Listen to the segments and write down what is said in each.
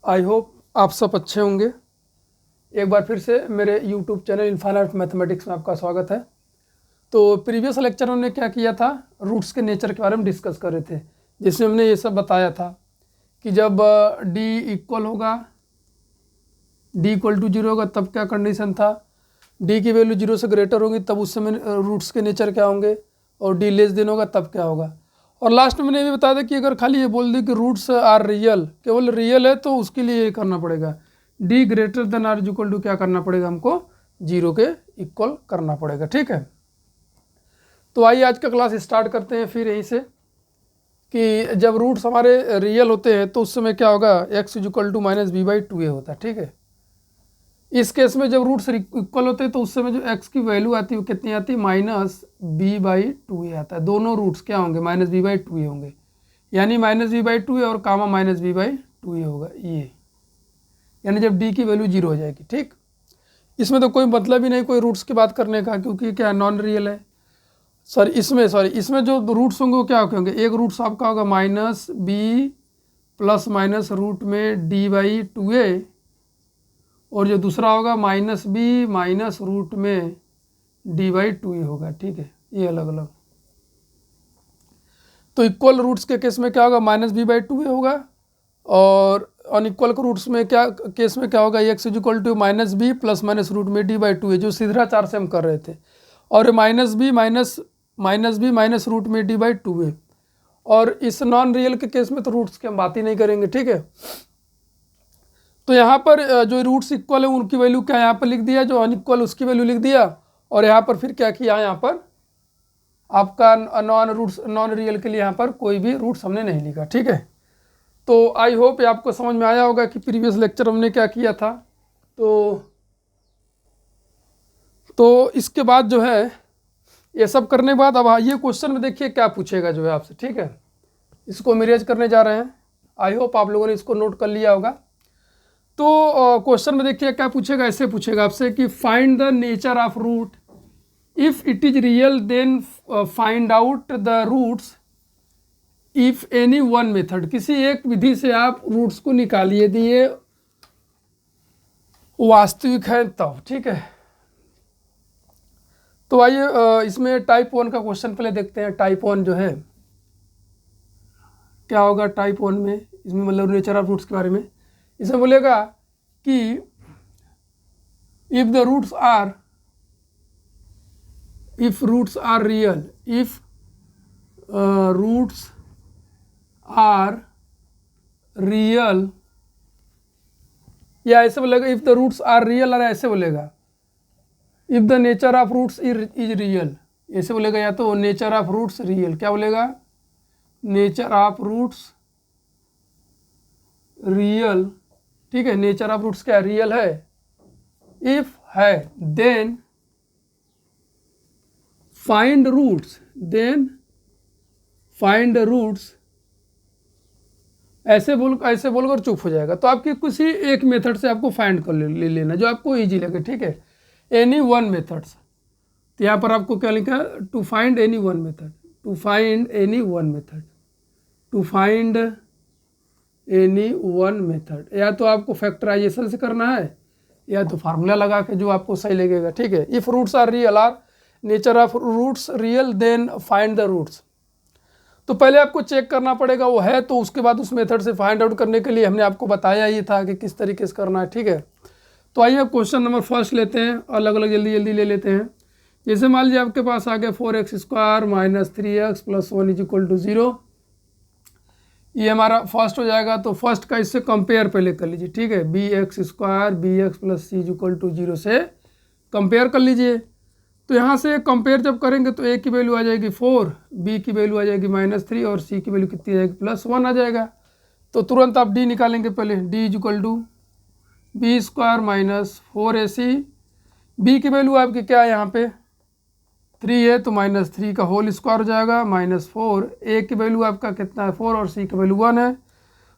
I hope आप सब अच्छे होंगे। एक बार फिर से मेरे यूट्यूब चैनल इनफाइनाइट मैथमेटिक्स में आपका स्वागत है। तो प्रीवियस लेक्चर में हमने क्या किया था, रूट्स के नेचर के बारे में डिस्कस कर रहे थे, जिसमें हमने ये सब बताया था कि जब d इक्वल होगा, d इक्वल टू 0 होगा तब क्या कंडीशन था, d की वैल्यू 0 से ग्रेटर होगी तब उस समय रूट्स के नेचर क्या होंगे, और d लेस देन होगा तब क्या होगा। और लास्ट में मैंने ये भी बताया था कि अगर खाली ये बोल दी कि रूट्स आर रियल, केवल रियल है, तो उसके लिए ये करना पड़ेगा d greater than or equal to क्या करना पड़ेगा, हमको 0 के इक्वल करना पड़ेगा। ठीक है, तो आइए आज का क्लास स्टार्ट करते हैं फिर यहीं से कि जब रूट्स हमारे रियल होते हैं तो उस समय क्या होगा, x equal to minus B by 2a होता है। ठीक है, इस केस में जब रूट्स इक्वल होते हैं तो उस समय जो x की वैल्यू आती है वो कितनी आती है, माइनस बी बाई 2a आता है। दोनों रूट्स क्या होंगे, माइनस बी बाई 2a होंगे, यानी माइनस बी बाई 2a और comma minus B by 2a होगा ये, यानी जब d की वैल्यू 0 हो जाएगी। ठीक, इसमें तो कोई मतलब ही नहीं कोई रूट्स की बात करने का, क्योंकि क्या नॉन रियल है। इसमें जो रूट्स होंगे वो क्या होंगे, एक रूट्स आपका होगा minus B plus minus root में डी बाई 2a, और जो दूसरा होगा माइनस बी माइनस रूट में डी बाई 2a होगा। ठीक है, ये अलग अलग। तो इक्वल रूट्स के केस में क्या होगा, माइनस बी बाई 2a होगा, और अनइक्वल रूट्स में क्या केस में क्या होगा, X equal to minus B plus minus root में डी बाई 2a, जो शिष्टाचार से हम कर रहे थे, और माइनस बी माइनस रूट में डी बाई 2a। और इस नॉन रियल के केस में तो रूट्स की हम बात ही नहीं करेंगे। ठीक है, तो यहाँ पर जो रूट्स इक्वल है उनकी वैल्यू क्या यहाँ पर लिख दिया, जो अनइक्वल उसकी वैल्यू लिख दिया, और यहाँ पर फिर क्या किया, यहाँ पर आपका नॉन रियल के लिए यहाँ पर कोई भी रूट्स हमने नहीं लिखा। ठीक है, तो आई होप ये आपको समझ में आया होगा कि प्रीवियस लेक्चर हमने क्या किया था। तो इसके बाद जो है, ये सब करने के बाद अब ये क्वेश्चन में देखिए क्या पूछेगा जो है आपसे। ठीक है, इसको मिरेज करने जा रहे हैं, आई होप आप लोगों ने इसको नोट कर लिया होगा। तो क्वेश्चन में देखिए क्या पूछेगा, ऐसे पूछेगा आपसे कि find the nature of root, if it is real then find out the roots if any one method. किसी एक विधि से आप रूट्स को निकालिए दिए वास्तविक है तब। ठीक है, तो आइए इसमें टाइप 1 का क्वेश्चन पहले देखते हैं। टाइप 1 जो है क्या होगा, टाइप 1 में इसमें मतलब नेचर ऑफ रूट्स के बारे में इसमें बोलेगा कि if roots are real, if roots are real, या ऐसे बोलेगा if the roots are real, और ऐसे बोलेगा if the nature of roots is real, ऐसे बोलेगा, या तो नेचर ऑफ रूट्स रियल, क्या बोलेगा, नेचर ऑफ रूट्स रियल। ठीक है, नेचर ऑफ रूट्स क्या रियल है, इफ है देन फाइंड रूट्स, ऐसे बोलकर चुप हो जाएगा। तो आपकी किसी एक मेथड से आपको फाइंड कर ले लेना जो आपको इजी लगे। ठीक है, एनी वन मेथड्स, तो यहाँ पर आपको क्या लिखा है, to find any one method, to find any one method, या तो आपको फैक्टराइजेशन से करना है या तो फार्मूला लगा के, जो आपको सही लगेगा। ठीक है, if roots are real, or nature of roots real then find the roots. तो पहले आपको चेक करना पड़ेगा वो है, तो उसके बाद उस मेथड से फाइंड आउट करने के लिए हमने आपको बताया ही था कि किस तरीके से करना है। ठीक है, तो आइए क्वेश्चन नंबर फर्स्ट लेते हैं, अलग अलग जल्दी ले लेते हैं। जैसे मान लीजिए आपके पास आ गया 4x square minus 3x plus 1 is equal to 0, ये हमारा फर्स्ट हो जाएगा। तो फर्स्ट का इससे कंपेयर पहले कर लीजिए। ठीक है, B X square B X plus C is equal to 0 से कंपेयर कर लीजिए। तो यहाँ से कंपेयर जब करेंगे तो ए की वैल्यू आ जाएगी 4, बी की वैल्यू आ जाएगी -3, और सी की वैल्यू कितनी आ जाएगी, +1 आ जाएगा। तो तुरंत आप डी निकालेंगे पहले, D is equal to B square minus 4ac, B की वैल्यू आपकी क्या है यहाँ पे 3 है, तो -3 का होल स्क्वायर हो जाएगा -4, ए की वैल्यू आपका कितना है 4, और सी की वैल्यू 1 है।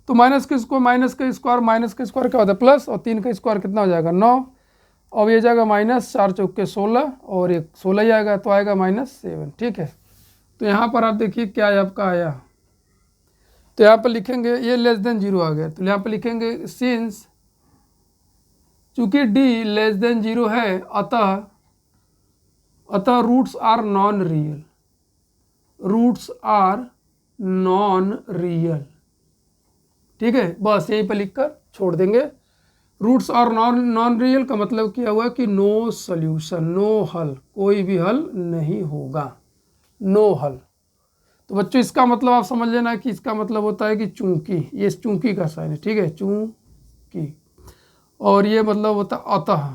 तो माइनस का स्क्वायर क्या होता है प्लस, और 3 का स्क्वायर कितना हो जाएगा 9, अब ये जाएगा -4 चौके 16, और एक 16 ही आएगा, तो आएगा -7। ठीक है, तो यहाँ पर आप देखिए क्या आपका आया, तो यहाँ पर लिखेंगे ये लेस देन 0 आ गया, तो यहाँ पर लिखेंगे सिंस, चूंकि डी लेस देन 0 है, अतः roots are non real, roots are non real. ठीक है, बस यहीं पर लिखकर छोड़ देंगे। रूट्स और नॉन रियल का मतलब क्या हुआ कि नो सॉल्यूशन, नो हल, कोई भी हल नहीं होगा, नो हल। तो बच्चों इसका मतलब आप समझ लेना कि इसका मतलब होता है कि चूंकि, ये चूंकि का साइन है, ठीक है, चूंकि, और ये मतलब होता है अतः,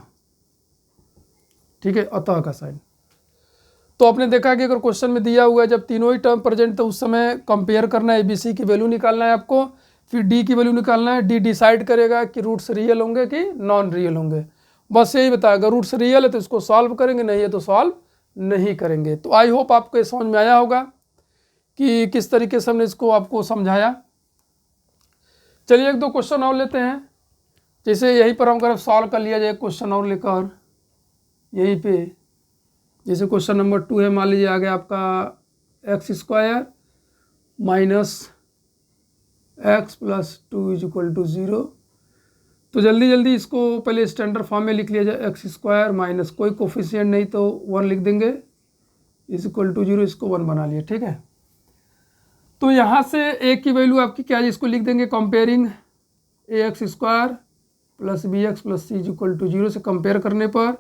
ठीक है, अतः का साइन। तो आपने देखा कि अगर क्वेश्चन में दिया हुआ है जब तीनों ही टर्म प्रेजेंट, तो उस समय कंपेयर करना है, एबीसी की वैल्यू निकालना है आपको, फिर डी की वैल्यू निकालना है। डी डिसाइड करेगा कि रूट्स रियल होंगे कि नॉन रियल होंगे, बस यही बताएगा। रूट्स रियल है तो इसको सॉल्व करेंगे, नहीं है तो सॉल्व नहीं करेंगे। तो आई होप आपको समझ में आया होगा कि किस तरीके से हमने इसको आपको समझाया। चलिए एक दो क्वेश्चन और लेते हैं, जैसे यहीं पर हम अगर सॉल्व कर लिया जाए क्वेश्चन और लेकर यहीं पे, जैसे क्वेश्चन नंबर 2 है, मान लीजिए आ गया आपका x² minus x plus 2 is equal to 0। तो जल्दी जल्दी इसको पहले स्टैंडर्ड फॉर्म में लिख लिया जाए, x² माइनस कोई कोफिशिएंट नहीं तो 1 लिख देंगे, इज इक्वल टू 0, इसको 1 बना लिया। ठीक है, तो यहाँ से a की वैल्यू आपकी क्या है, इसको लिख देंगे comparing ax² plus bx plus c is equal to 0 से कंपेयर करने पर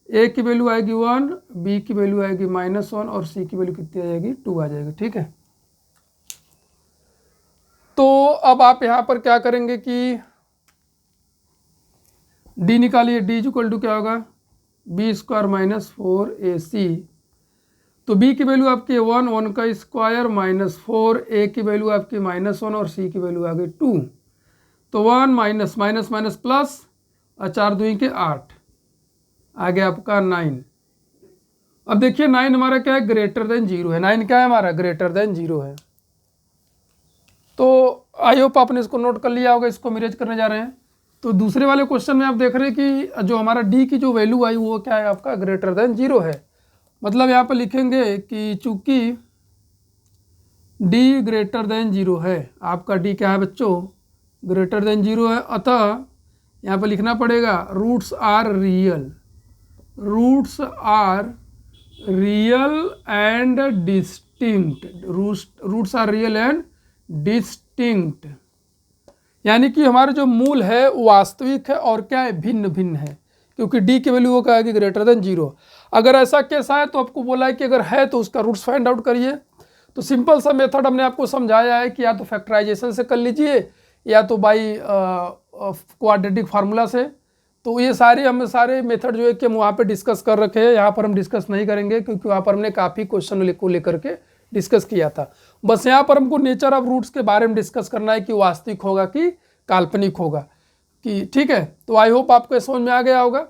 a की वैल्यू आएगी 1, b की वैल्यू आएगी -1 और c की वैल्यू कितनी आ जाएगी, 2 आ जाएगी। ठीक है, तो अब आप यहाँ पर क्या करेंगे कि d निकालिए, d इज इक्वल टू क्या होगा, b² माइनस 4ac। तो b की वैल्यू आपकी 1, 1 का स्क्वायर माइनस 4, a की वैल्यू आपकी -1 और c की वैल्यू आ गई 2। तो 1 माइनस माइनस माइनस प्लस, 4 2 के 8, आ गया आपका 9। अब देखिए 9 हमारा क्या है, ग्रेटर देन 0 है। 9 क्या है हमारा, ग्रेटर देन 0 है। तो आई होप आपने इसको नोट कर लिया होगा, इसको मिरेज करने जा रहे हैं। तो दूसरे वाले क्वेश्चन में आप देख रहे हैं कि जो हमारा डी की जो वैल्यू आई वो क्या है आपका, ग्रेटर देन 0 है। मतलब यहाँ पर लिखेंगे कि चूंकि डी ग्रेटर देन 0 है, आपका डी क्या है बच्चों, ग्रेटर देन 0 है, अतः यहाँ पर लिखना पड़ेगा roots are real, roots are real and distinct, roots are real and distinct, यानी कि हमारा जो मूल है वो वास्तविक है और क्या है, भिन्न भिन्न है, क्योंकि डी की वैल्यू वो क्या है कि ग्रेटर देन 0। अगर ऐसा कैसा है तो आपको बोला है कि अगर है तो उसका रूट्स फाइंड आउट करिए। तो सिंपल सा मेथड हमने आपको समझाया है कि या तो फैक्टराइजेशन से कर लीजिए या तो बाई क्वाड्रेटिक फार्मूला से। तो ये सारे मेथड जो है कि हम वहाँ पे डिस्कस कर रखे हैं, यहाँ पर हम डिस्कस नहीं करेंगे क्योंकि वहाँ पर हमने काफ़ी क्वेश्चन को लेकर के डिस्कस किया था। बस यहाँ पर हमको नेचर ऑफ रूट्स के बारे में डिस्कस करना है कि वास्तविक होगा कि काल्पनिक होगा कि, ठीक है। तो आई होप आपको समझ में आ गया होगा।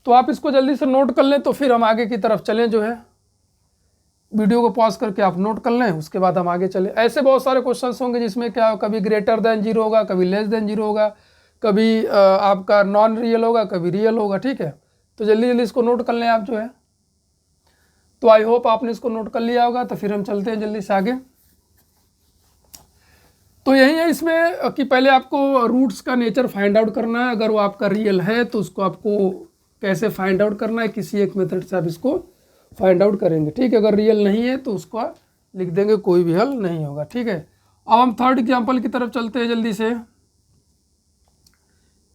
तो आप इसको जल्दी से नोट कर लें, तो फिर हम आगे की तरफ चलें। जो है वीडियो को पॉज करके आप नोट कर लें, उसके बाद हम आगे चलें। ऐसे बहुत सारे क्वेश्चन होंगे जिसमें क्या कभी ग्रेटर देन 0 होगा, कभी लेस देन 0 होगा, कभी आपका नॉन रियल होगा, कभी रियल होगा। ठीक है, तो जल्दी जल्दी इसको नोट कर लें आप जो है। तो आई होप आपने इसको नोट कर लिया होगा। तो फिर हम चलते हैं जल्दी से आगे। तो यही है इसमें कि पहले आपको रूट्स का नेचर फाइंड आउट करना है। अगर वो आपका रियल है तो उसको आपको कैसे फाइंड आउट करना है, किसी एक मेथड से आप इसको फाइंड आउट करेंगे। ठीक है, अगर रियल नहीं है तो उसको लिख देंगे, कोई भी हल नहीं होगा। ठीक है, अब हम थर्ड एग्जाम्पल की तरफ चलते हैं जल्दी से।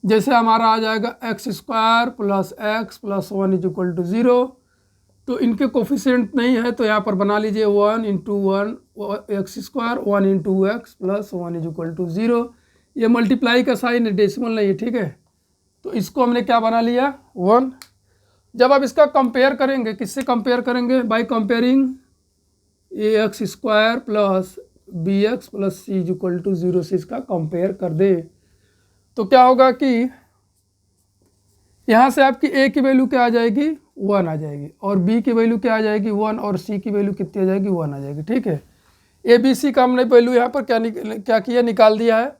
जैसे हमारा आ जाएगा x² plus x plus 1 is equal to 0। तो इनके कोफिशिएंट नहीं है तो यहाँ पर बना लीजिए 1 into 1 x² 1 into x plus 1 is equal to 0। ये मल्टीप्लाई का साइन है, डेसिमल नहीं है। ठीक है, तो इसको हमने क्या बना लिया, 1। जब आप इसका कंपेयर करेंगे, किससे कंपेयर करेंगे, by comparing ax² plus bx plus c is equal to 0 से इसका कंपेयर कर दे, तो क्या होगा कि यहाँ से आपकी a की वैल्यू क्या आ जाएगी, 1 आ जाएगी, और b की वैल्यू क्या आ जाएगी, 1, और c की वैल्यू कितनी आ जाएगी, 1 आ जाएगी। ठीक है, ए बी सी का हमने वैल्यू यहाँ पर क्या किया, निकाल दिया है।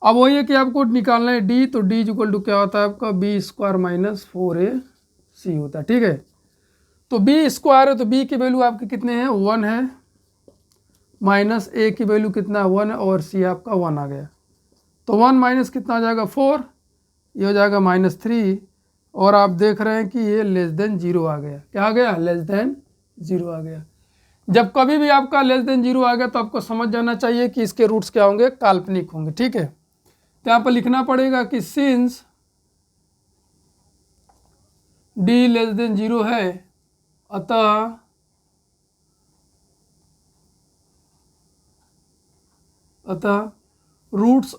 अब वही है कि आपको निकालना है d, तो d इक्वल टू क्या होता है आपका b² माइनस 4ac होता है। ठीक है, तो b² है तो b की वैल्यू आपकी कितने हैं, 1 है, माइनस ए की वैल्यू कितना 1 है और सी आपका 1 आ गया। तो 1 माइनस कितना आ जाएगा 4, ये हो जाएगा -3 और आप देख रहे हैं कि ये लेस देन 0 आ गया। क्या आ गया? लेस देन 0 आ गया। जब कभी भी आपका लेस देन 0 आ गया तो आपको समझ जाना चाहिए कि इसके रूट्स क्या होंगे? काल्पनिक होंगे। ठीक है, तो यहाँ पर लिखना पड़ेगा कि सिंस डी लेस देन 0 है अतः roots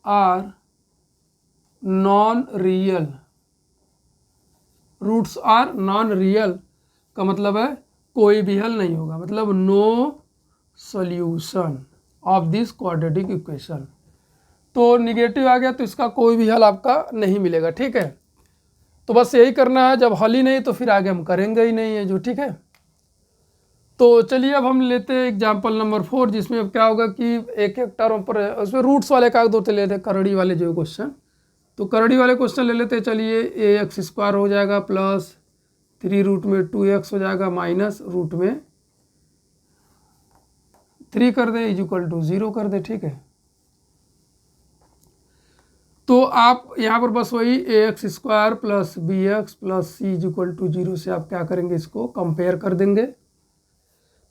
are non real. Roots are non real का मतलब है कोई भी हल नहीं होगा, मतलब no solution of this quadratic equation. तो निगेटिव आ गया तो इसका कोई भी हल आपका नहीं मिलेगा। ठीक है, तो बस यही करना है, जब हल ही नहीं तो फिर आगे हम करेंगे ही नहीं है जो। ठीक है, तो चलिए अब हम लेते हैं एग्जाम्पल नंबर 4, जिसमें अब क्या होगा कि एक एक टर्म पर उसमें रूट्स वाले कागज दो लेते हैं, करड़ी वाले जो क्वेश्चन। तो करड़ी वाले क्वेश्चन ले लेते हैं। चलिए ax² हो जाएगा प्लस 3√2x हो जाएगा माइनस रूट में 3 कर दे = 0 कर दे। ठीक है, तो आप यहाँ पर बस वही ax² plus bx plus c = 0 से आप क्या करेंगे? इसको कंपेयर कर देंगे।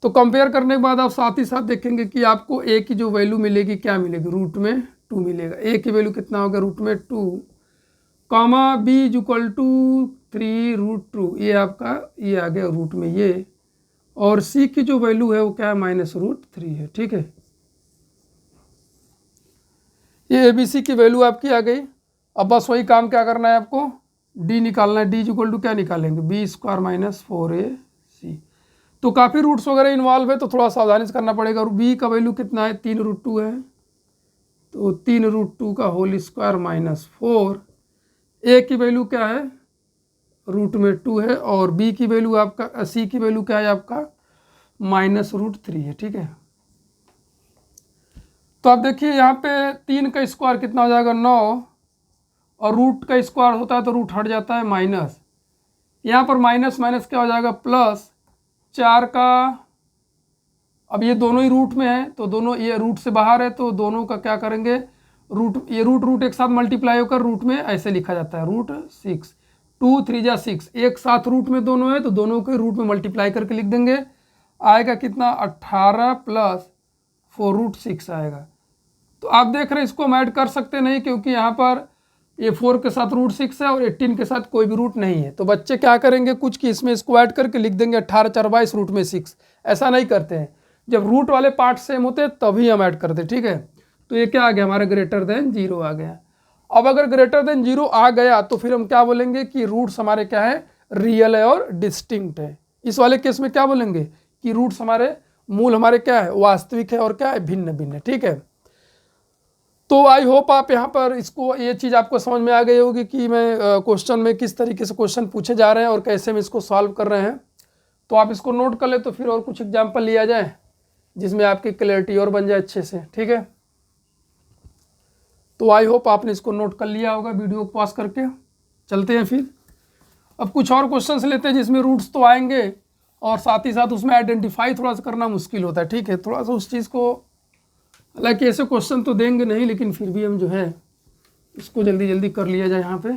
तो कंपेयर करने के बाद आप साथ ही साथ देखेंगे कि आपको a की जो वैल्यू मिलेगी क्या मिलेगी? रूट में 2 मिलेगा। a की वैल्यू कितना होगा? रूट में 2 कॉमा b = 3√2, ये आपका ये आ गया रूट में ये, और c की जो वैल्यू है वो क्या है? -√3 है। ठीक है, ये ABC की वैल्यू आपकी आ गई। अब बस वही काम क्या करना है आपको? d निकालना है। d = क्या निकालेंगे? b² - 4ac। तो काफ़ी रूट्स वगैरह इन्वॉल्व है तो थोड़ा सावधानी से करना पड़ेगा। और b का वैल्यू कितना है? 3√2 है, तो 3√2 का होल स्क्वायर -4। a की वैल्यू क्या है? रूट में 2 है, और b की वैल्यू आपका c की वैल्यू क्या है आपका? -√3 है। ठीक है, तो आप देखिए यहाँ पे 3 का स्क्वायर कितना हो जाएगा? 9, और रूट का स्क्वायर होता है तो रूट हट जाता है माइनस। यहाँ पर माइनस माइनस क्या हो जाएगा? प्लस 4 का, अब ये दोनों ही रूट में है तो दोनों, ये रूट से बाहर है तो दोनों का क्या करेंगे? रूट, ये रूट एक साथ मल्टीप्लाई होकर रूट में ऐसे लिखा जाता है √6। 2 3 जा 6, एक साथ रूट में दोनों है तो दोनों के रूट में मल्टीप्लाई करके लिख देंगे। आएगा कितना? 18 प्लस 4√6 आएगा। तो आप देख रहे हैं इसको हम ऐड कर सकते नहीं, क्योंकि यहाँ पर ये 4 के साथ √6 है और 18 के साथ कोई भी रूट नहीं है। तो बच्चे क्या करेंगे कुछ कि इसमें इसको ऐड करके लिख देंगे 18 4 22 रूट में 6। ऐसा नहीं करते हैं, जब रूट वाले पार्ट सेम होते हैं तभी हम ऐड करते हैं। ठीक है, तो ये क्या आ गया? हमारा >0 आ गया। अब अगर >0 आ गया तो फिर हम क्या बोलेंगे कि रूट्स हमारे क्या है? रियल है और डिस्टिंक्ट है। इस वाले केस में क्या बोलेंगे कि रूट्स हमारे, मूल हमारे क्या है? वास्तविक है और क्या है? भिन्न भिन्न है। ठीक है, तो आई होप आप यहाँ पर इसको, ये चीज़ आपको समझ में आ गई होगी कि मैं क्वेश्चन में किस तरीके से क्वेश्चन पूछे जा रहे हैं और कैसे हम इसको सॉल्व कर रहे हैं। तो आप इसको नोट कर ले, तो फिर और कुछ एग्जाम्पल लिया जाए जिसमें आपकी क्लैरिटी और बन जाए अच्छे से। ठीक है, तो आई होप आपने इसको नोट कर लिया होगा। वीडियो को पॉज करके चलते हैं फिर। अब कुछ और क्वेश्चंस लेते हैं जिसमें रूट्स तो आएंगे और साथ ही साथ उसमें आइडेंटिफाई थोड़ा सा करना मुश्किल होता है। ठीक है, थोड़ा सा उस चीज़ को, हालांकि ऐसे क्वेश्चन तो देंगे नहीं लेकिन फिर भी हम जो है इसको जल्दी जल्दी कर लिया जाए यहाँ पे।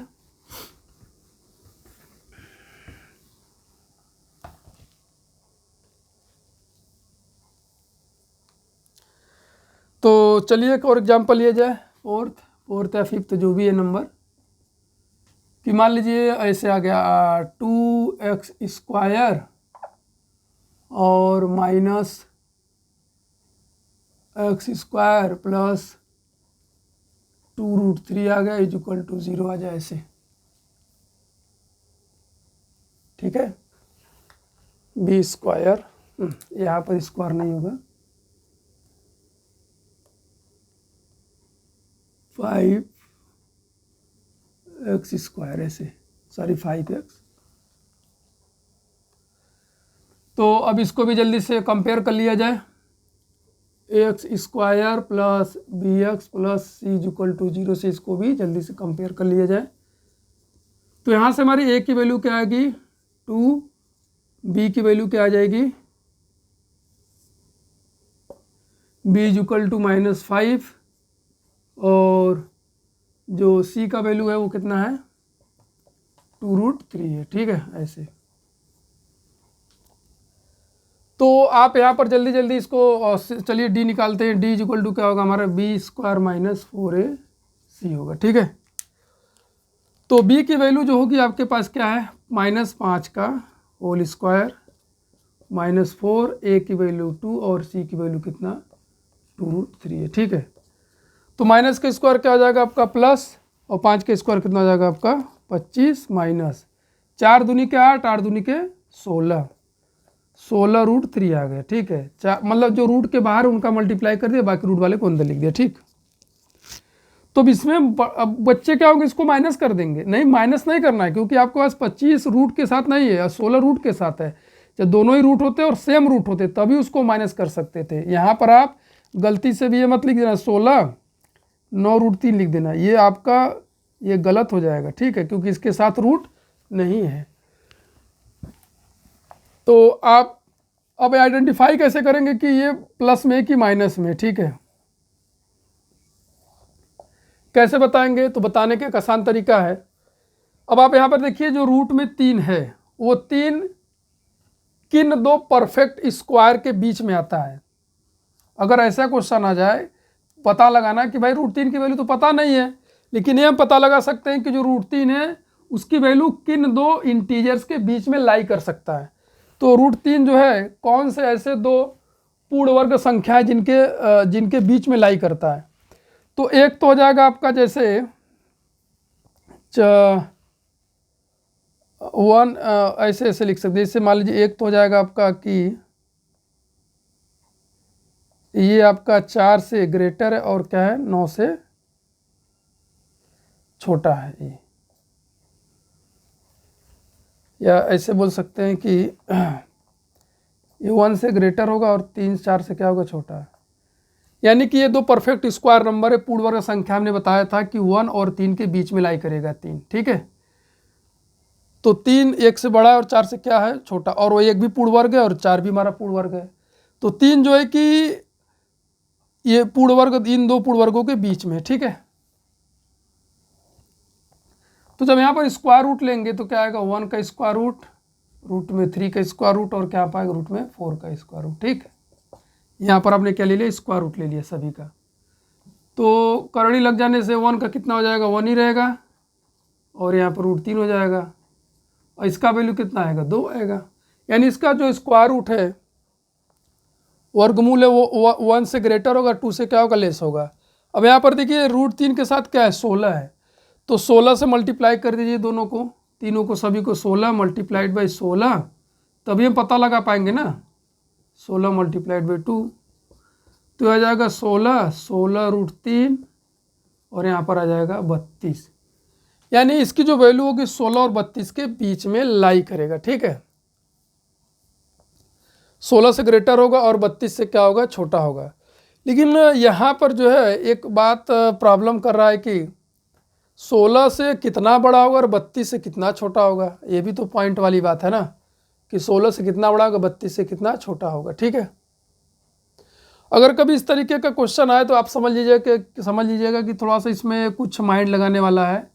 तो चलिए एक और एग्जांपल लिया जाए, फोर्थ या फिफ्थ जो भी है नंबर, कि मान लीजिए ऐसे आ गया 2x² और -x² प्लस 2√3 आ गया = 0 आ जाए ऐसे। ठीक है, b², यहाँ पर स्क्वायर नहीं होगा, 5x² ऐसे, सॉरी 5x। तो अब इसको भी जल्दी से कंपेयर कर लिया जाए। ax² plus bx plus c = 0 से इसको भी जल्दी से कंपेयर कर लिया जाए। तो यहाँ से हमारी a की वैल्यू क्या आएगी? 2, b की वैल्यू क्या आ जाएगी? b इज इक्वल टू -5 और जो c का वैल्यू है वो कितना है 2√3 है। ठीक है, ऐसे। तो आप यहाँ पर जल्दी जल्दी इसको चलिए d निकालते हैं। d इज इक्वल टू क्या होगा हमारा b² - 4ac होगा। ठीक है, तो b की वैल्यू जो होगी आपके पास क्या है -5 का होल स्क्वायर -4, a की वैल्यू 2 और c की वैल्यू कितना 2√3 है। ठीक है, तो माइनस का स्क्वायर क्या हो जाएगा आपका प्लस, और 5 का स्क्वायर कितना हो जाएगा आपका 25 माइनस 4 दूनी के 8, 8 दूनी के 16, 16√3 आ गया। ठीक है, मतलब जो रूट के बाहर उनका मल्टीप्लाई कर दिया, बाकी रूट वाले को अंदर लिख दिया। ठीक, तो अब इसमें अब बच्चे क्या होंगे, इसको माइनस कर देंगे। नहीं, माइनस नहीं करना है, क्योंकि आपके पास 25 रूट के साथ नहीं है और 16 रूट के साथ है। जब दोनों ही रूट होते और सेम रूट होते तभी उसको माइनस कर सकते थे। यहाँ पर आप गलती से भी ये मत लिख देना 16 9√3 लिख देना, ये आपका ये गलत हो जाएगा। ठीक है, क्योंकि इसके साथ रूट नहीं है। तो आप अब आइडेंटिफाई कैसे करेंगे कि ये प्लस में कि माइनस में। ठीक है, कैसे बताएंगे, तो बताने का एक आसान तरीका है। अब आप यहाँ पर देखिए जो रूट में 3 है वो 3 किन दो परफेक्ट स्क्वायर के बीच में आता है। अगर ऐसा क्वेश्चन आ जाए, पता लगाना कि भाई √3 की वैल्यू तो पता नहीं है, लेकिन ये हम पता लगा सकते हैं कि जो √3 है उसकी वैल्यू किन दो इंटीजर्स के बीच में लाई कर सकता है। तो √3 जो है कौन से ऐसे दो पूर्ण वर्ग संख्याएं जिनके बीच में लाई करता है। तो एक तो हो जाएगा आपका जैसे 1 ऐसे ऐसे लिख सकते हैं। जैसे मान लीजिए एक तो हो जाएगा आपका कि ये आपका 4 से ग्रेटर है और क्या है 9 से छोटा है ये, या ऐसे बोल सकते हैं कि ये 1 से ग्रेटर होगा और 3 4 से क्या होगा छोटा है। यानी कि ये दो परफेक्ट स्क्वायर नंबर है, पूर्ण वर्ग संख्या हमने बताया था कि 1 और 3 के बीच में लाई करेगा 3। ठीक है, तो 3 1 से बड़ा है और 4 से क्या है छोटा, और वो 1 भी पूर्ण वर्ग है और 4 भी हमारा पूर्ण वर्ग है। तो 3 जो है कि ये पूर्ण वर्ग इन दो पूर्ण वर्गों के बीच में। ठीक है, तो जब यहाँ पर स्क्वायर रूट लेंगे तो क्या आएगा 1 का स्क्वायर रूट, रूट में 3 का स्क्वायर रूट और क्या पाएगा रूट में 4 का स्क्वायर रूट। ठीक है, यहाँ पर आपने क्या ले लिया स्क्वायर रूट ले लिया सभी का। तो करड़ी लग जाने से 1 का कितना हो जाएगा 1 ही रहेगा, और यहाँ पर √3 हो जाएगा, और इसका वैल्यू कितना आएगा 2 आएगा। यानी इसका जो स्क्वायर रूट है वर्गमूल है वो 1 से ग्रेटर होगा, 2 से क्या होगा लेस होगा। अब यहाँ पर देखिए √3 के साथ क्या है 16 है, तो 16 से मल्टीप्लाई कर दीजिए दोनों को, तीनों को सभी को 16 मल्टीप्लाइड बाई 16, तभी हम पता लगा पाएंगे ना। 16 मल्टीप्लाइड बाई 2 तो आ जाएगा 16 16√3 और यहाँ पर आ जाएगा 32। यानी इसकी जो वैल्यू होगी 16 और 32 के बीच में लाई करेगा। ठीक है, 16 से ग्रेटर होगा और 32 से क्या होगा छोटा होगा। लेकिन यहाँ पर जो है एक बात प्रॉब्लम कर रहा है कि 16 से कितना बड़ा होगा और 32 से कितना छोटा होगा। ये भी तो पॉइंट वाली बात है ना, कि 16 से कितना बड़ा होगा 32 से कितना छोटा होगा। ठीक है, अगर कभी इस तरीके का क्वेश्चन आए तो आप समझ लीजिएगा कि थोड़ा सा इसमें कुछ माइंड लगाने वाला है,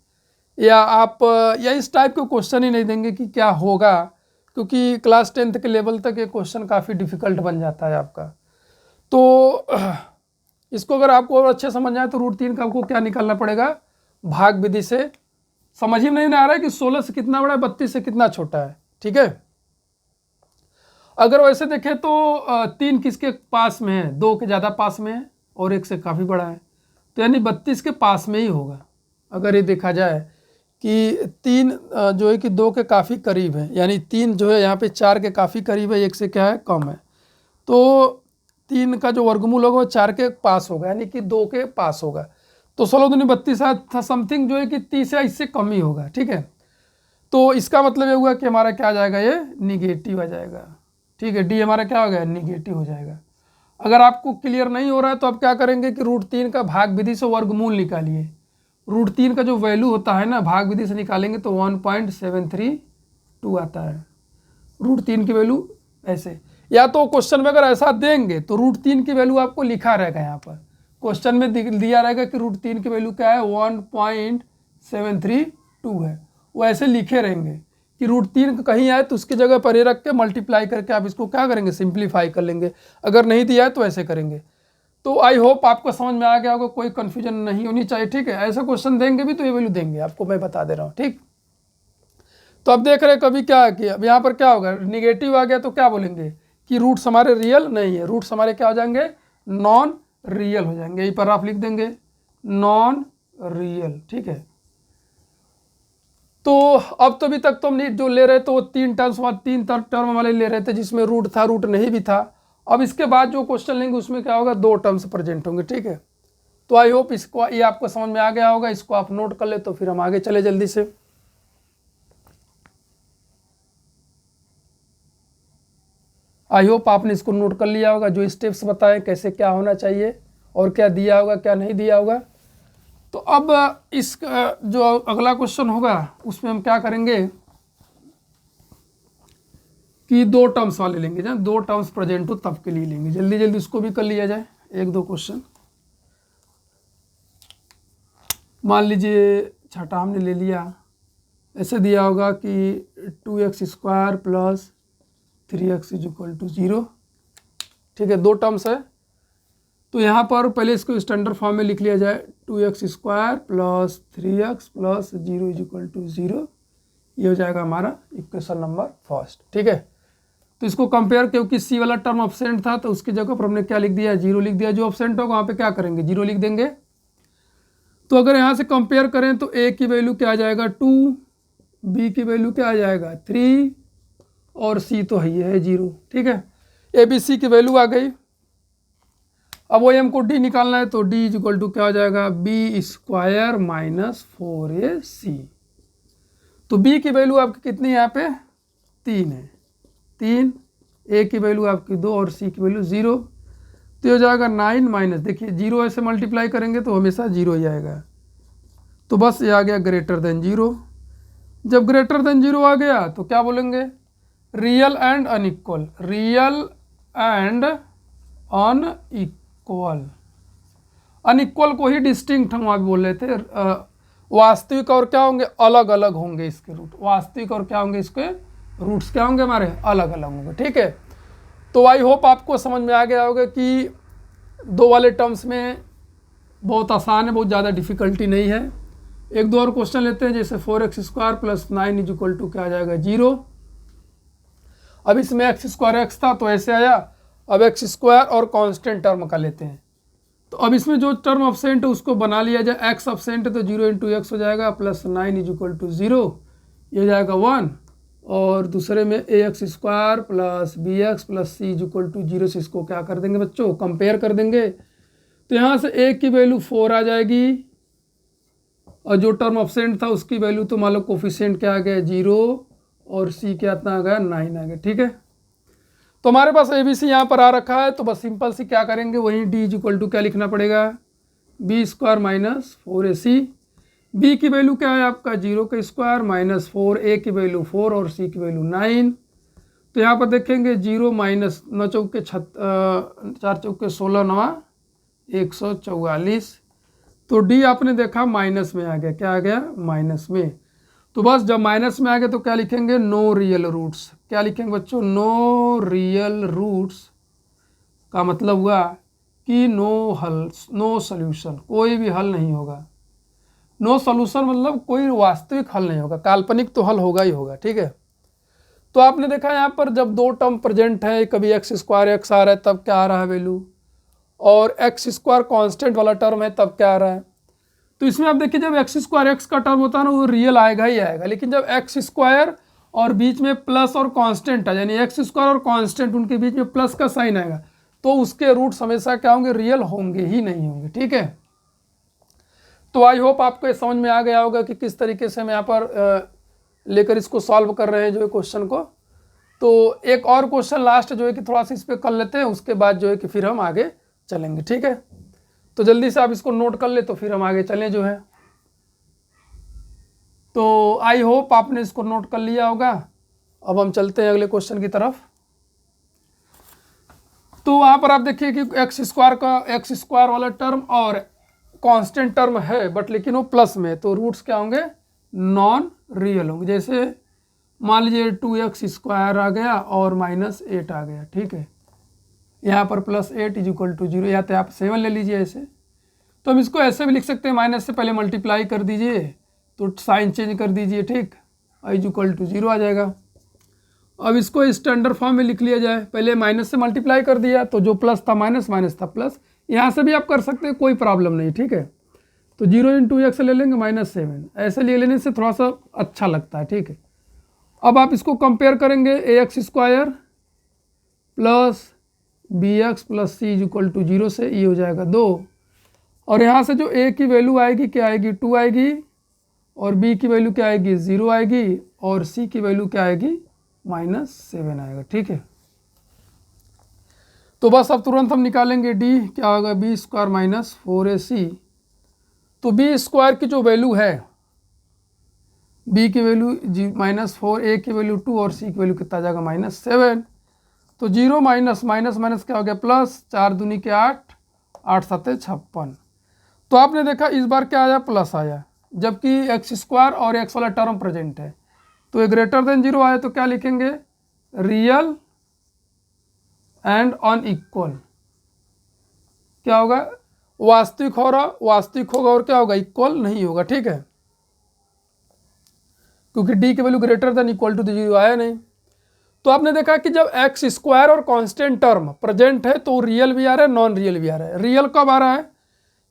या आप या इस टाइप के क्वेश्चन ही नहीं देंगे कि क्या होगा, क्योंकि क्लास 10th के लेवल तक ये क्वेश्चन काफ़ी डिफ़िकल्ट बन जाता है आपका। तो इसको अगर आपको और अच्छे समझ आए तो √3 का आपको क्या निकालना पड़ेगा भाग विधि से। समझ ही नहीं आ रहा है कि 16 से कितना बड़ा है 32 से कितना छोटा है। ठीक है, अगर वैसे देखें तो 3 किसके पास में है 2 के ज़्यादा पास में है और 1 से काफ़ी बड़ा है, तो यानी 32 के पास में ही होगा। अगर ये देखा जाए कि 3 जो है कि 2 के काफ़ी करीब है, यानी 3 जो है यहाँ पे 4 के काफ़ी करीब है, 1 से क्या है कम है, तो 3 का जो वर्गमूल होगा वो 4 के पास होगा, यानी कि 2 के पास होगा। तो 16 दूनी 32 था समथिंग जो है कि 30 या इससे कम ही होगा। ठीक है, तो इसका मतलब ये हुआ कि हमारा क्या आ जाएगा ये निगेटिव आ जाएगा। ठीक है, डी हमारा क्या हो गया निगेटिव हो जाएगा। अगर आपको क्लियर नहीं हो रहा है तो आप क्या करेंगे कि √3 का भाग विधि से वर्गमूल निकालिए। √3 का जो वैल्यू होता है ना भाग विधि से निकालेंगे तो 1.732 आता है √3 की वैल्यू ऐसे, या तो क्वेश्चन में अगर ऐसा देंगे तो √3 की वैल्यू आपको लिखा रहेगा, यहाँ पर क्वेश्चन में दिया रहेगा कि √3 की वैल्यू क्या है 1.732 है, वो ऐसे लिखे रहेंगे कि √3 कहीं आए तो उसकी जगह पर रख के मल्टीप्लाई करके आप इसको क्या करेंगे, सिंप्लीफाई कर लेंगे। अगर नहीं दिया है तो ऐसे करेंगे। तो आई होप आपको समझ में आ गया होगा, कोई कन्फ्यूजन नहीं होनी चाहिए, ठीक है। ऐसा क्वेश्चन देंगे भी तो ये वैल्यू देंगे आपको, मैं बता दे रहा हूँ, ठीक। तो अब देख रहे कभी क्या है कि अब यहाँ पर क्या होगा, निगेटिव आ गया तो क्या बोलेंगे कि रूट्स हमारे रियल नहीं है, रूट्स हमारे क्या हो जाएंगे, नॉन रियल हो जाएंगे। यहीं पर आप लिख देंगे नॉन रियल, ठीक है। तो अब तो अभी तक तो हम जो ले रहे थे वो 3 टर्म वाले ले रहे थे जिसमें रूट था, रूट नहीं भी था। अब इसके बाद जो क्वेश्चन लेंगे उसमें क्या होगा, 2 टर्म्स प्रेजेंट होंगे, ठीक है। तो आई होप इसको ये आपको समझ में आ गया होगा, इसको आप नोट कर ले तो फिर हम आगे चले जल्दी से। आई होप आपने इसको नोट कर लिया होगा, जो स्टेप्स बताएं कैसे क्या होना चाहिए और क्या दिया होगा क्या नहीं दिया होगा। तो अब इस जो अगला क्वेश्चन होगा उसमें हम क्या करेंगे कि 2 टर्म्स वाले लेंगे, जहाँ 2 टर्म्स प्रेजेंट हो तब के लिए लेंगे। जल्दी जल्दी उसको भी कर लिया जाए, 1-2 क्वेश्चन। मान लीजिए छठा हमने ले लिया, ऐसे दिया होगा कि 2x² + 3x = 0, ठीक है। 2 टर्म्स है तो यहाँ पर पहले इसको स्टैंडर्ड फॉर्म में लिख लिया जाए, 2x² + 3x + 0 = 0। ये हो जाएगा हमारा इक्वेशन नंबर फर्स्ट, ठीक है। तो इसको कंपेयर, क्योंकि सी वाला टर्म अब्सेंट था तो उसकी जगह पर हमने क्या लिख दिया, 0 लिख दिया। जो अब्सेंट होगा वहाँ पे क्या करेंगे, 0 लिख देंगे। तो अगर यहाँ से कंपेयर करें तो a की वैल्यू क्या आ जाएगा 2, b की वैल्यू क्या आ जाएगा 3 और c तो है 0, ठीक है। a b c की वैल्यू आ गई। अब वो हमको d निकालना है तो d = क्या हो जाएगा, b² - 4ac। तो b की वैल्यू आपकी कितनी है यहाँ पे 3 है, 3, a की वैल्यू आपकी 2 और c की वैल्यू 0। तो हो जाएगा 9 - देखिए 0 ऐसे मल्टीप्लाई करेंगे तो हमेशा 0 ही आएगा। तो बस ये आ गया >0। जब >0 आ गया तो क्या बोलेंगे, real and unequal, real and unequal. Unequal को ही डिस्टिंक्ट हम अभी बोल रहे थे, वास्तविक और क्या होंगे, अलग अलग होंगे इसके रूट। वास्तविक और क्या होंगे, इसके रूट्स क्या होंगे हमारे, अलग अलग होंगे, ठीक है। तो आई होप आपको समझ में आ गया होगा कि 2 वाले टर्म्स में बहुत आसान है, बहुत ज़्यादा डिफिकल्टी नहीं है। 1-2 और क्वेश्चन लेते हैं, जैसे 4x² + 9 = क्या आ जाएगा 0। अब इसमें x² x था तो ऐसे आया। अब x² और कांस्टेंट टर्म का लेते हैं। तो अब इसमें जो टर्म अब्सेंट है उसको बना लिया जाए, x अब्सेंट है तो 0 × x हो जाएगा, +9 = 0, ये हो जाएगा 1। और दूसरे में ax² + bx + c = 0 से इसको क्या कर देंगे बच्चों, कंपेयर कर देंगे। तो यहाँ से a की वैल्यू 4 आ जाएगी और जो टर्म अब्सेंट था उसकी वैल्यू तो मान लो कोफिशिएंट क्या आ गया 0 और c क्या इतना आ गया 9 आ गया, ठीक है। तो हमारे पास ABC यहाँ पर आ रखा है, तो बस सिंपल सी क्या करेंगे, वहीं d = क्या लिखना पड़ेगा, b² - 4ac। b की वैल्यू क्या है आपका 0² - 4, a की वैल्यू 4 और c की वैल्यू 9। तो यहाँ पर देखेंगे 0 - 9 चौके 4 चौके 16 9 144। तो d आपने देखा माइनस में आ गया, क्या आ गया माइनस में। तो बस जब माइनस में आ गया तो क्या लिखेंगे, नो रियल रूट्स। क्या लिखेंगे बच्चों, नो रियल रूट्स का मतलब हुआ कि नो हल, नो सोल्यूशन, कोई भी हल नहीं होगा। नो सोल्यूशन मतलब कोई वास्तविक हल नहीं होगा, काल्पनिक तो हल होगा ही होगा, ठीक है। तो आपने देखा यहाँ पर जब 2 टर्म प्रेजेंट है, कभी x² x आ रहा है तब क्या आ रहा है वैल्यू, और x² कांस्टेंट वाला टर्म है तब क्या आ रहा है। तो इसमें आप देखिए जब x² x का टर्म होता है ना वो रियल आएगा ही आएगा, लेकिन जब x² और बीच में प्लस और कांस्टेंट है, यानी x² और कांस्टेंट उनके बीच में प्लस का साइन आएगा, तो उसके रूट्स हमेशा क्या होंगे, रियल होंगे ही नहीं होंगे, ठीक है। तो आई होप आपको ये समझ में आ गया होगा कि किस तरीके से हम यहाँ पर लेकर इसको सॉल्व कर रहे हैं जो है क्वेश्चन को। तो एक और क्वेश्चन लास्ट जो है कि थोड़ा सा इस पर कर लेते हैं, उसके बाद जो है कि फिर हम आगे चलेंगे, ठीक है। तो जल्दी से आप इसको नोट कर ले तो फिर हम आगे चलें जो है। तो आई होप आपने इसको नोट कर लिया होगा। अब हम चलते हैं अगले क्वेश्चन की तरफ। तो वहाँ पर आप देखिए कि एक्स स्क्वायर वाला टर्म और कांस्टेंट टर्म है, बट लेकिन वो प्लस में, तो रूट्स क्या होंगे, नॉन रियल होंगे। जैसे मान लीजिए 2x² आ गया और -8 आ गया, ठीक है। यहाँ पर +8 = 0, या तो आप 7 ले लीजिए ऐसे। तो हम इसको ऐसे भी लिख सकते हैं, माइनस से पहले मल्टीप्लाई कर दीजिए तो साइन चेंज कर दीजिए, ठीक, = 0 आ जाएगा। अब इसको स्टैंडर्ड फॉर्म में लिख लिया जाए, पहले माइनस से मल्टीप्लाई कर दिया तो जो प्लस था माइनस, माइनस था प्लस, यहाँ से भी आप कर सकते हैं, कोई प्रॉब्लम नहीं, ठीक है। तो 0 × 2x ले लेंगे -7, ऐसे ले लेने से थोड़ा सा अच्छा लगता है, ठीक है। अब आप इसको कंपेयर करेंगे, ax² + bx + c = 0 से, ये हो जाएगा 2, और यहाँ से जो a की वैल्यू आएगी क्या आएगी, 2 आएगी, और b की वैल्यू क्या आएगी, 0 आएगी, और c की वैल्यू क्या आएगी, -7 आएगा, ठीक है। तो बस अब तुरंत हम निकालेंगे d क्या होगा, b² - 4ac। तो b² की जो वैल्यू है, b की वैल्यू -4, a की वैल्यू 2 और c की वैल्यू कितना आ जाएगा, -7। तो 0 माइनस माइनस माइनस क्या हो गया, प्लस, 4 दूनी के 8, 8 7 56। तो आपने देखा इस बार क्या आया, प्लस आया, जबकि x² और x वाला टर्म प्रेजेंट है। तो ये > 0 आया तो क्या लिखेंगे, रियल एंड अनइक्वल। क्या होगा, वास्तविक हो रहा, वास्तविक होगा, और क्या होगा, इक्वल नहीं होगा, ठीक है, क्योंकि d की वैल्यू > 0 आया नहीं। तो आपने देखा कि जब x² और कांस्टेंट टर्म प्रेजेंट है तो रियल भी आ रहा है, नॉन रियल भी आ रहा है। रियल कब आ रहा है,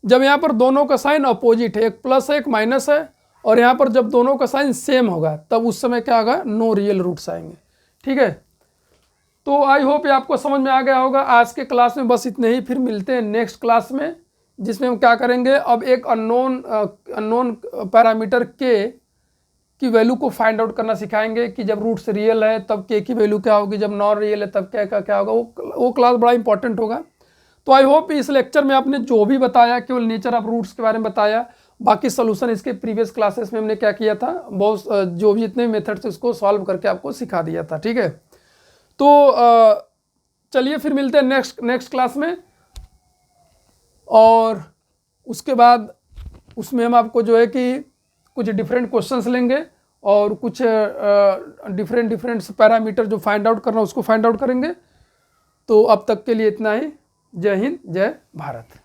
जब यहाँ पर दोनों का साइन अपोजिट है, एक प्लस है एक माइनस है, और यहाँ पर जब दोनों का साइन सेम होगा तब उस समय क्या होगा, नो रियल रूट्स आएंगे, ठीक है। तो आई होप ये आपको समझ में आ गया होगा। आज के क्लास में बस इतने ही, फिर मिलते हैं नेक्स्ट क्लास में, जिसमें हम क्या करेंगे, अब एक अननोन पैरामीटर के की वैल्यू को फाइंड आउट करना सिखाएंगे कि जब रूट्स रियल है तब के की वैल्यू क्या होगी, जब नॉन रियल है तब के का क्या होगा। वो क्लास बड़ा इंपॉर्टेंट होगा। तो आई होप इस लेक्चर में आपने जो भी बताया, केवल नेचर ऑफ रूट्स के बारे में बताया, बाकी सोल्यूशन इसके प्रीवियस क्लासेस में हमने क्या किया था, बहुत जो भी जितने मेथड थे उसको सॉल्व करके आपको सिखा दिया था, ठीक है। तो चलिए फिर मिलते हैं नेक्स्ट क्लास में, और उसके बाद उसमें हम आपको जो है कि कुछ डिफरेंट क्वेश्चंस लेंगे और कुछ डिफरेंट पैरामीटर जो फाइंड आउट करना उसको फाइंड आउट करेंगे। तो अब तक के लिए इतना ही। जय हिंद, जय भारत।